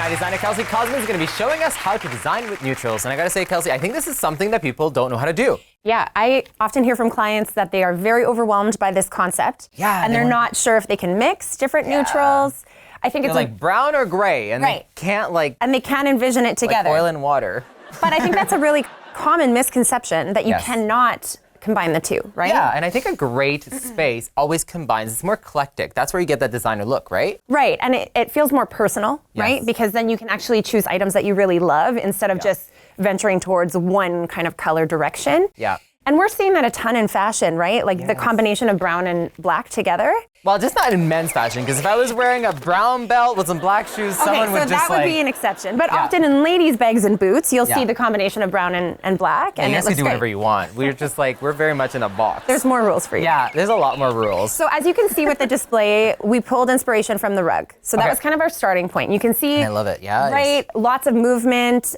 My designer Kelsey Kosman is going to be showing us how to design with neutrals. And I got to say, Kelsey, I think this is something that people don't know how to do. Yeah, I often hear from clients that they are very overwhelmed by this concept. Yeah. And they're not sure if they can mix different neutrals. I think it's like brown or gray, and they can't and they can't envision it together. Like oil and water. But I think that's a really common misconception that you cannot combine the two, right? Yeah, and I think a great space always combines. It's more eclectic. That's where you get that designer look, right? Right, and it feels more personal, right? Because then you can actually choose items that you really love instead of just venturing towards one kind of color direction. Yeah. And we're seeing that a ton in fashion, right? Like the combination of brown and black together. Well, just not in men's fashion, because if I was wearing a brown belt with some black shoes, someone would just that would be an exception. But often in ladies' bags and boots, you'll see the combination of brown and black, and you it guys looks can do great. whatever you want. We're just like, we're very much in a box. There's more rules for you. Yeah, there's a lot more rules. So as you can see with the display, we pulled inspiration from the rug. So that was kind of our starting point. You can see, I love it, right? Lots of movement,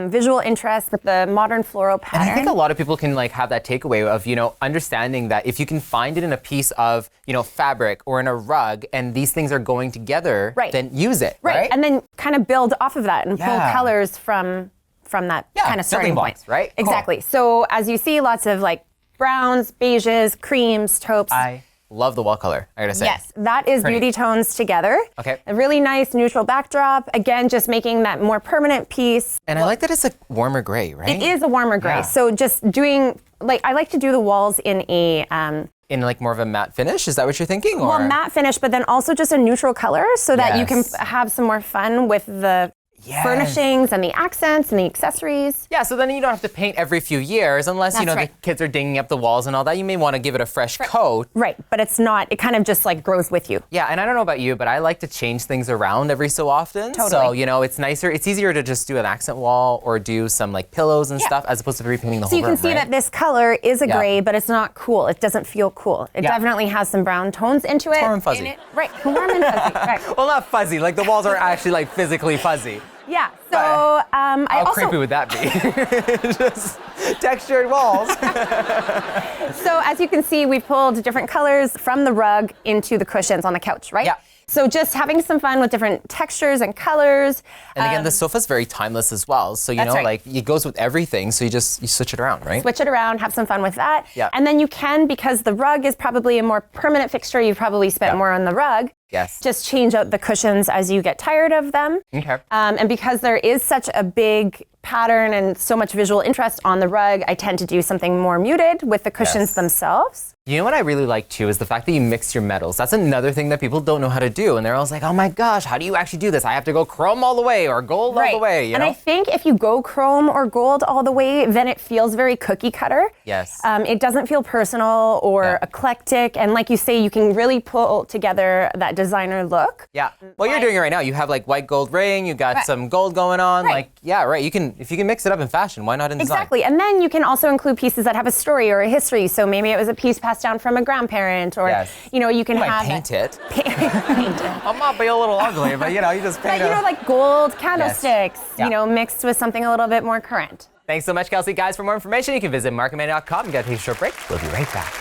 visual interest with the modern floral pattern. And I think a lot of people can like have that takeaway of, understanding that if you can find it in a piece of, fabric or in a rug, and these things are going together, then use it, right? And then kind of build off of that and pull colors from that kind of starting point, right? Exactly. Cool. So as you see, lots of like browns, beiges, creams, taupes. I love the wall color, I gotta say. Yes, that is beauty tones together. Okay. A really nice neutral backdrop. Again, just making that more permanent piece. And I like that it's a warmer gray, right? It is a warmer gray. Yeah. So just doing, I like to do the walls in a... in like more of a matte finish? Is that what you're thinking? Or? Well, matte finish, but then also just a neutral color so that you can have some more fun with the furnishings and the accents and the accessories. Yeah, so then you don't have to paint every few years unless, the kids are dinging up the walls and all that. You may want to give it a fresh coat. Right, but it's not, it kind of just like grows with you. Yeah, and I don't know about you, but I like to change things around every so often. Totally. So, it's nicer, it's easier to just do an accent wall or do some like pillows and stuff as opposed to repainting the whole room, So you can see that this color is a gray, but it's not cool. It doesn't feel cool. It definitely has some brown tones into it. Warm and fuzzy. Right, warm and fuzzy, right. Well, not fuzzy, like the walls are actually like physically fuzzy. Yeah, so How creepy would that be? Just textured walls. So as you can see, we pulled different colors from the rug into the cushions on the couch, right? Yeah. So just having some fun with different textures and colors. And again, the sofa's very timeless as well. So, like it goes with everything. So you switch it around, right? Switch it around, have some fun with that. Yeah. And then you can, because the rug is probably a more permanent fixture, you've probably spent more on the rug. Yes. Just change out the cushions as you get tired of them. Okay. And because there is such a big pattern and so much visual interest on the rug, I tend to do something more muted with the cushions themselves. You know what I really like too is the fact that you mix your metals. That's another thing that people don't know how to do. And they're always like, oh my gosh, how do you actually do this? I have to go chrome all the way or gold all the way. And I think if you go chrome or gold all the way, then it feels very cookie cutter. Yes. It doesn't feel personal or eclectic. And like you say, you can really pull together that designer look. Yeah. Well, you're doing it right now. You have like white gold ring, you got some gold going on. Like, You can, if you can mix it up in fashion, why not in design? Exactly. And then you can also include pieces that have a story or a history. So maybe it was a piece passed down from a grandparent or, you can have paint it. Paint it. I might be a little ugly, but you just paint it. But like gold candlesticks, mixed with something a little bit more current. Thanks so much, Kelsey. Guys, for more information, you can visit markandmandy.com. You got to take a short break. We'll be right back.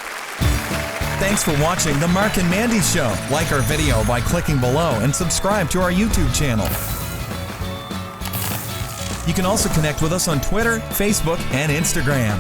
Thanks for watching The Mark and Mandy Show. Like our video by clicking below and subscribe to our YouTube channel. You can also connect with us on Twitter, Facebook, and Instagram.